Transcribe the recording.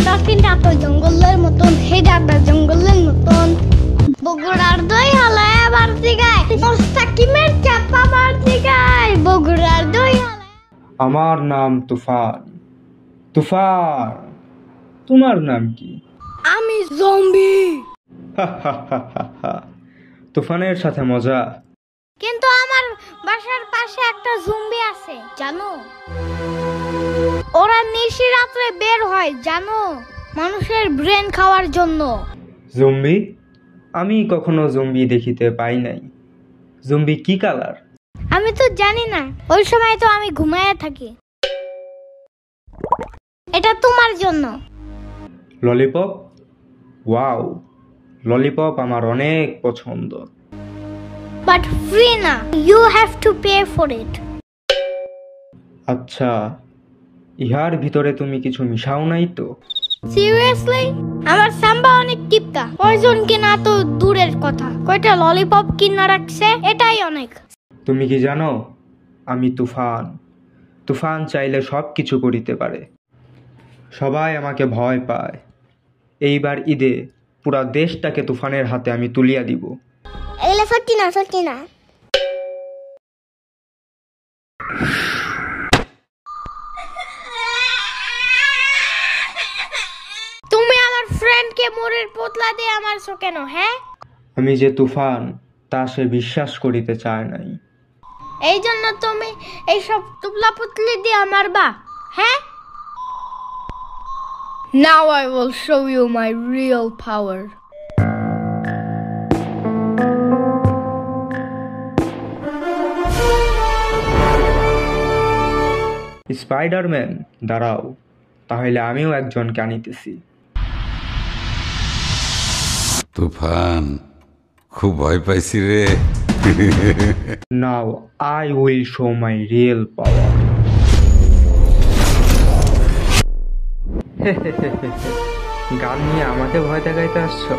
লাঠিটা তো জঙ্গলের মতন, হেডাটা জঙ্গলের মতন। বগুড়ার দই হালায় আবার দিগায়, মোস্তাকিমের চাপা বার দিগায়। বগুড়ার দই হালায়। আমার নাম তুফান। তুফান, তোমার নাম কি? আমি জম্বি। তুফানের সাথে মজা। কিন্তু আমার বাসার পাশে একটা জম্বি আছে জানো? ওরা নিশি রাত্রে বের হয় জানো, মানুষের ব্রেন খাওয়ার জন্য। জম্বি? আমি কখনো জম্বি দেখিতে পাই নাই। জম্বি কি কালার? আমি তো জানি না, ওই সময় তো আমি ঘুমায় থাকি। এটা তোমার জন্য। ললিপপ? ওয়াও, ললিপপ আমার অনেক পছন্দ। বাট ফ্রি না, you have to pay for it. আচ্ছা, ইহার ভিতরে তুমি কিছু মিশাও নাই তো? সিরিয়াসলি? আমার সাম্বা অনেক টিপকা, পয়জন কিনা তো দূরের কথা, কয়টা ললিপপ কিনা রাখছে এটাই অনেক। তুমি কি জানো, আমি তুফান। তুফান চাইলে সব কিছু করিতে পারে। সবাই আমাকে ভয় পায়। এইবার ঈদে পুরা দেশটাকে তুফানের হাতে আমি তুলিয়া দিব। এগুলো সত্যি না, সত্যি না। তুমি আমার ফ্রেন্ডকে মোরের পোতলা দিয়ে আমারছো কেন? হ্যাঁ, আমি যে তুফান তা সে বিশ্বাস করিতে চায় নাই। এই জন্য তুমি এইসব তুবলা পুতলি দিয়ে মারবা? হ্যাঁ, now I will show you my real power. Spiderman, দাঁড়াও, তাহলে আমিও একজনকে আনিতেছি। তুফান, খুব ভয় পাইছি রে। Now I will show my real power. গান নিয়ে আমাকে ভয় দেখাইতে আসছো?